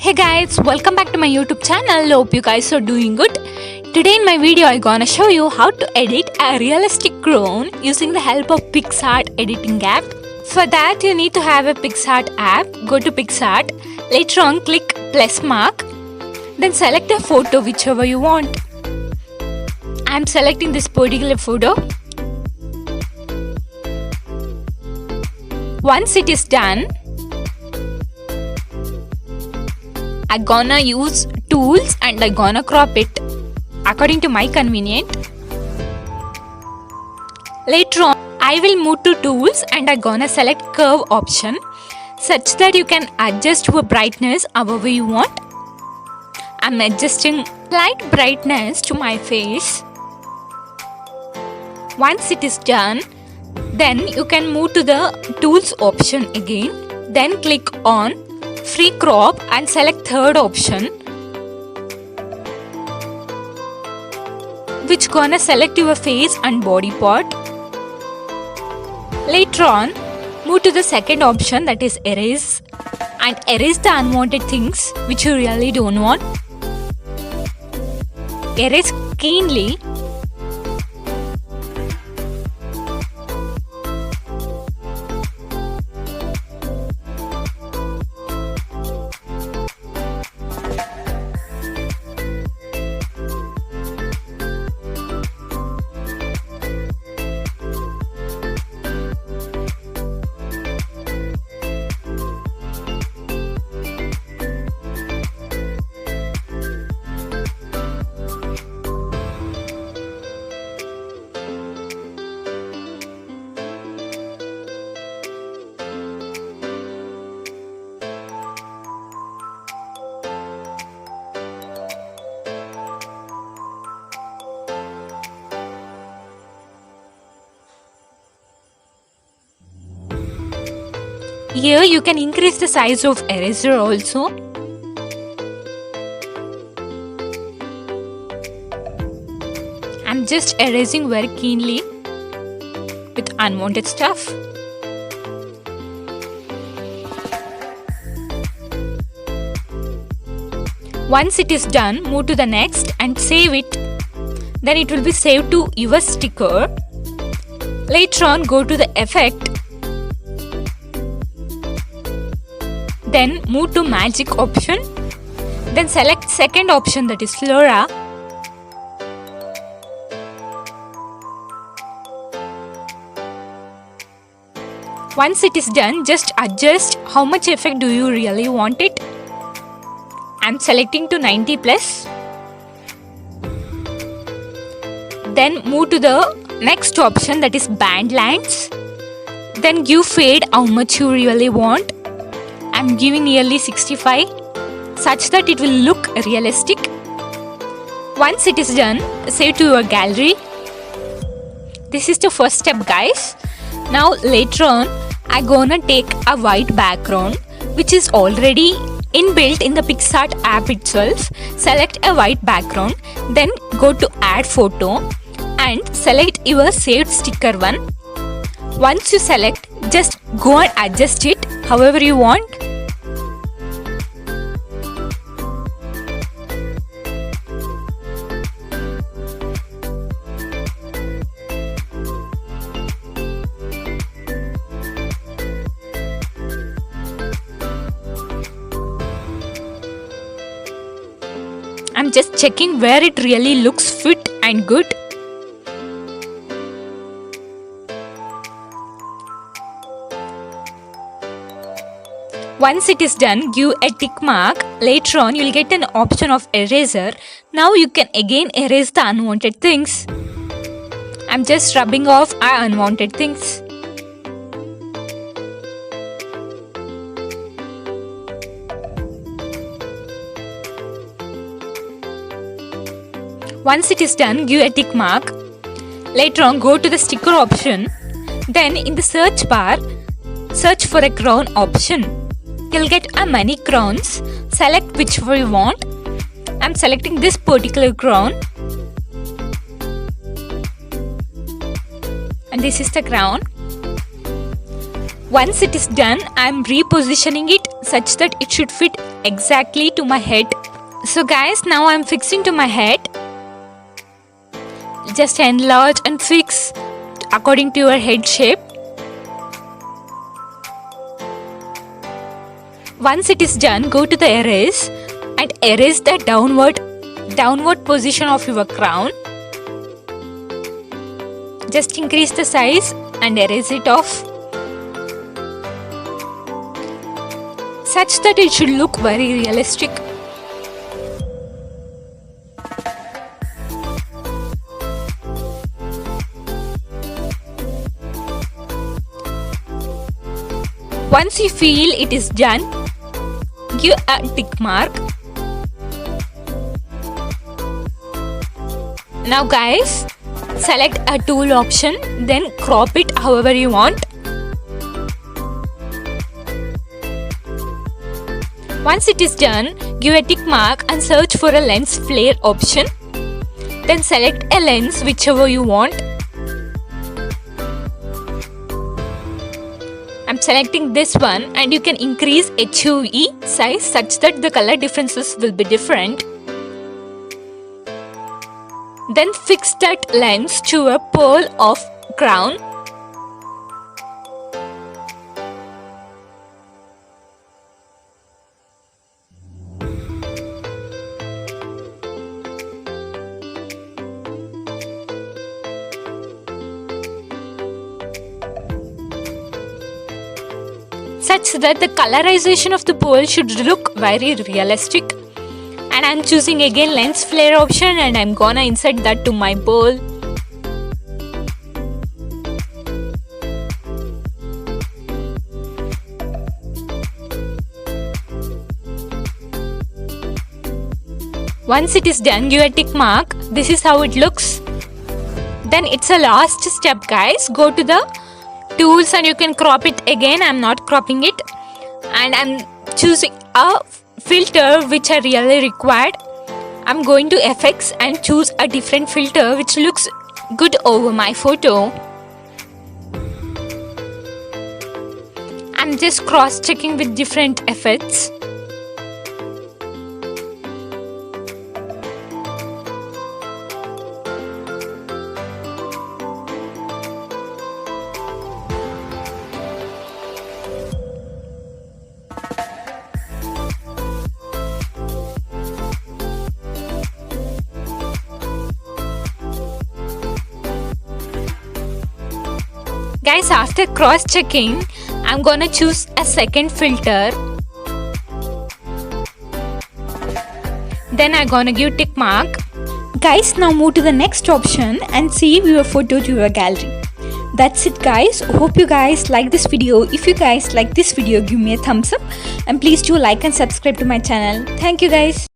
Hey guys, welcome back to my YouTube channel. Hope you guys are doing good. Today in my video I'm gonna show you how to edit a realistic drone using the help of PicsArt editing app. For that you need to have a PicsArt app. Go to PicsArt. Later on click plus mark. Then select a photo whichever you want. I'm selecting this particular photo. Once it is done, I'm gonna use tools and I'm gonna crop it according to my convenience. Later on, I will move to tools and I'm gonna select curve option such that you can adjust your brightness however you want. I'm adjusting light brightness to my face. Once it is done, then you can move to the tools option again. Then click on free crop and select third option, which gonna select your face and body part. Later on, move to the second option, that is erase, and erase the unwanted things which you really don't want. Erase keenly. Here you can increase the size of eraser also. I'm just erasing very keenly with unwanted stuff. Once it is done, move to the next and save it. Then it will be saved to your sticker. Later on, go to the effect. Then move to magic option. Then select second option, that is flora. Once it is done, just adjust how much effect do you really want it. I'm selecting to 90 plus. Then move to the next option, that is band lines. Then give fade how much you really want. I'm giving nearly 65 such that it will look realistic. Once it is done, save to your gallery. This is the first step, guys. Now later on, I'm gonna take a white background which is already inbuilt in the PicsArt app itself. Select a white background, then go to add photo and select your saved sticker one. Once you select, just go and adjust it however you want. I'm just checking where it really looks fit and good. Once it is done, give a tick mark. Later on, you'll get an option of eraser. Now you can again erase the unwanted things. I'm just rubbing off our unwanted things. Once it is done, give a tick mark. Later on, go to the sticker option. Then in the search bar, search for a crown option. You'll get a many crowns. Select whichever you want. I'm selecting this particular crown. And this is the crown. Once it is done, I am repositioning it such that it should fit exactly to my head. So guys, now I'm fixing to my head. Just enlarge and fix according to your head shape. Once it is done, go to the erase and erase the downward position of your crown. Just increase the size and erase it off, such that it should look very realistic. Once you feel it is done, give a tick mark. Now guys, select a tool option, then crop it however you want. Once it is done, give a tick mark and search for a lens flare option. Then select a lens whichever you want. I'm selecting this one, and you can increase HUE size such that the color differences will be different. Then fix that lens to a pearl of crown. Such that the colorization of the pearl should look very realistic. And I'm choosing again lens flare option, and I'm gonna insert that to my pearl. Once it is done, give a tick mark. This is how it looks. Then it's a last step guys. Go to the tools and you can crop it again. I'm not cropping it, and I'm choosing a filter which I really required. I'm going to effects and choose a different filter which looks good over my photo. I'm just cross checking with different effects. Guys, after cross checking, I'm gonna choose a second filter. Then I'm gonna give tick mark. Guys, now move to the next option and save your photo to your gallery. That's it guys. Hope you guys like this video. If you guys like this video, give me a thumbs up and please do like and subscribe to my channel. Thank you guys.